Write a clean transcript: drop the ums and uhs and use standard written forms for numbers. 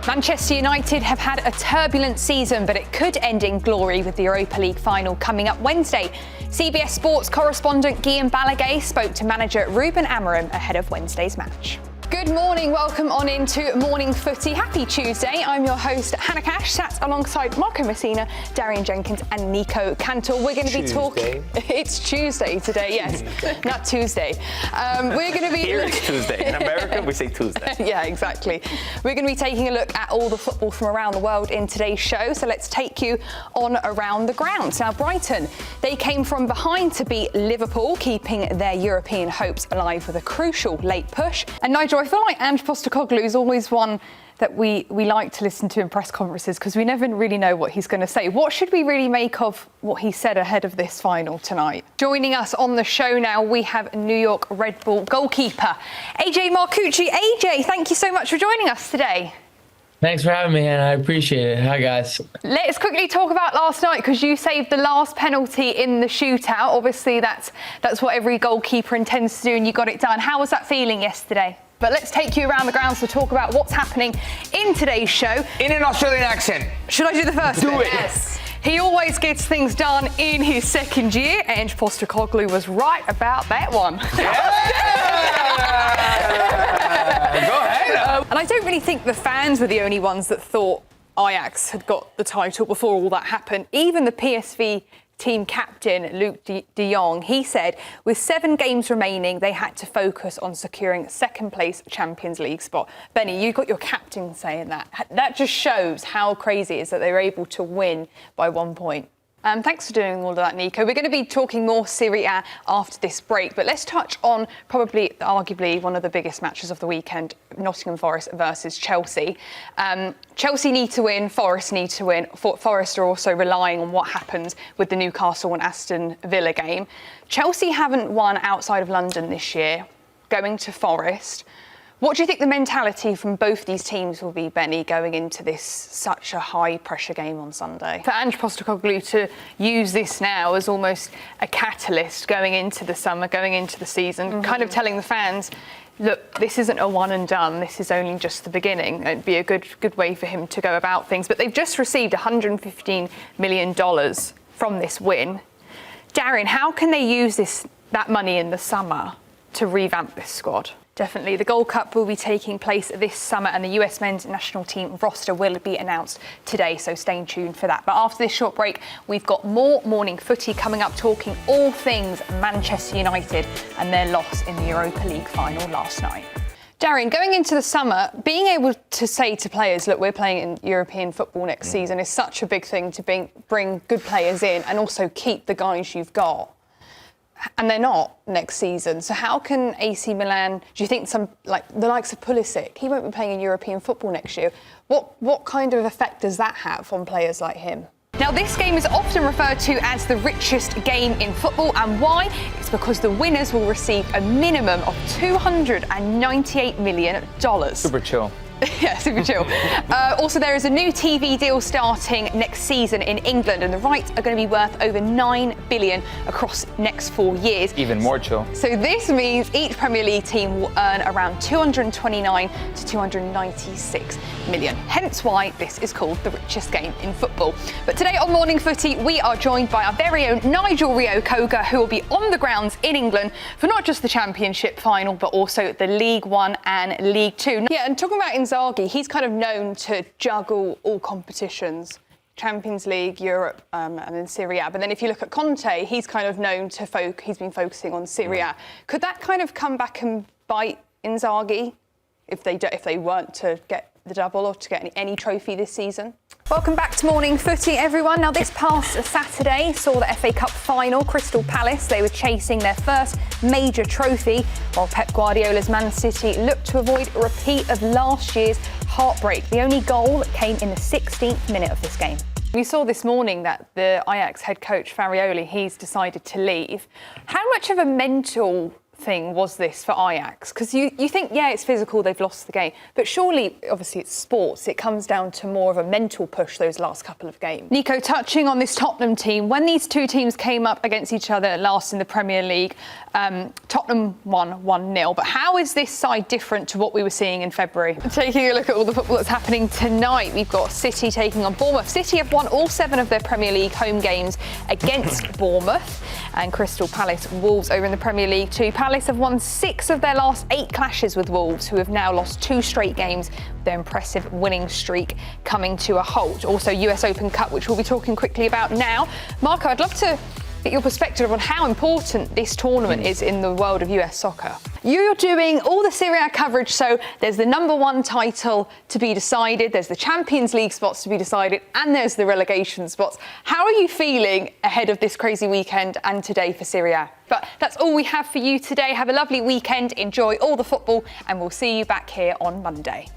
Manchester United have had a turbulent season, but it could end in glory with the Europa League final coming up Wednesday. CBS Sports correspondent Guillaume Balaguer spoke to manager Ruben Amorim ahead of Wednesday's match. Good morning, welcome on into Morning Footy. Happy Tuesday. I'm your host, Hannah Cash, sat alongside Marco Messina, Darian Jenkins and Nico Cantor. We're going to be talking... It's Tuesday today, yes, not Tuesday. We're going to be... Here it's Tuesday. In America, we say Tuesday. Yeah, exactly. We're going to be taking a look at all the football from around the world in today's show, so let's take you on around the grounds. Now, Brighton, they came from behind to beat Liverpool, keeping their European hopes alive with a crucial late push. And Nigel, I feel like Ange Postecoglou is always one that we like to listen to in press conferences because we never really know what he's going to say. What should we really make of what he said ahead of this final tonight? Joining us on the show now, we have New York Red Bull goalkeeper AJ Marcucci. AJ, thank you so much for joining us today. Thanks for having me, Hannah. I appreciate it. Hi, guys. Let's quickly talk about last night because you saved the last penalty in the shootout. Obviously, that's what every goalkeeper intends to do, and you got it done. How was that feeling yesterday? But let's take you around the grounds to talk about what's happening in today's show. In an Australian accent. Should I do the first Do bit? it. Yes. He always gets things done in his second year. Ange Postecoglou was right about that one. Yeah. Go ahead. And I don't really think the fans were the only ones that thought Ajax had got the title before all that happened. Even the PSV team captain, Luc de Jong, he said with 7 games remaining, they had to focus on securing second place Champions League spot. Benny, you got your captain saying that. That just shows how crazy it is that they were able to win by 1 point. Thanks for doing all of that, Nico. We're going to be talking more Serie A after this break, but let's touch on arguably one of the biggest matches of the weekend, Nottingham Forest versus Chelsea. Chelsea need to win, Forest need to win. Forest are also relying on what happens with the Newcastle and Aston Villa game. Chelsea haven't won outside of London this year, going to Forest. What do you think the mentality from both these teams will be, Benny, going into this such a high-pressure game on Sunday? For Ange Postecoglou to use this now as almost a catalyst going into the summer, going into the season, kind of telling the fans, look, this isn't a one and done, this is only just the beginning. It'd be a good way for him to go about things. But they've just received $115 million from this win. Darren, how can they use that money in the summer to revamp this squad? Definitely. The Gold Cup will be taking place this summer and the US men's national team roster will be announced today, so stay tuned for that. But after this short break, we've got more Morning Footy coming up, talking all things Manchester United and their loss in the Europa League final last night. Darren, going into the summer, being able to say to players, look, we're playing in European football next season is such a big thing to bring good players in and also keep the guys you've got. And they're not next season. So how can AC Milan, do you think the likes of Pulisic, he won't be playing in European football next year. What kind of effect does that have on players like him? Now, this game is often referred to as the richest game in football. And why? It's because the winners will receive a minimum of $298 million. Super chill. Yeah, super chill. Also, there is a new TV deal starting next season in England, and the rights are going to be worth over $9 billion across next 4 years. Even more chill. So this means each Premier League team will earn around 229 to 296 million. Hence why this is called the richest game in football. But today on Morning Footy, we are joined by our very own Nigel Reo-Coker, who will be on the grounds in England for not just the Championship final, but also the League One and League Two. Yeah, and talking about Inzaghi, he's kind of known to juggle all competitions, Champions League, Europe, and then Serie A. But then if you look at Conte, he's kind of known to he's been focusing on Serie A. Could that kind of come back and bite Inzaghi if they weren't to get the double or to get any trophy this season? Welcome back to Morning Footy, everyone. Now, this past Saturday saw the FA Cup final. Crystal Palace, they were chasing their first major trophy, while Pep Guardiola's Man City looked to avoid a repeat of last year's heartbreak. The only goal came in the 16th minute of this game. We saw this morning that the Ajax head coach, Farioli, he's decided to leave. How much of a mental thing was this for Ajax? Because you think, yeah, it's physical, they've lost the game. But surely, obviously, it's sports. It comes down to more of a mental push those last couple of games. Nico, touching on this Tottenham team, when these two teams came up against each other last in the Premier League, Tottenham won 1-0. But how is this side different to what we were seeing in February? Taking a look at all the football that's happening tonight, we've got City taking on Bournemouth. City have won all 7 of their Premier League home games against Bournemouth. And Crystal Palace, Wolves over in the Premier League too. Palace have won 6 of their last 8 clashes with Wolves, who have now lost 2 straight games, their impressive winning streak coming to a halt. Also US Open Cup, which we'll be talking quickly about now. Marco, I'd love to get your perspective on how important this tournament is in the world of US soccer. You're doing all the Serie A coverage, so there's the #1 title to be decided, there's the Champions League spots to be decided, and there's the relegation spots. How are you feeling ahead of this crazy weekend and today for Serie A? But that's all we have for you today. Have a lovely weekend, enjoy all the football, and we'll see you back here on Monday.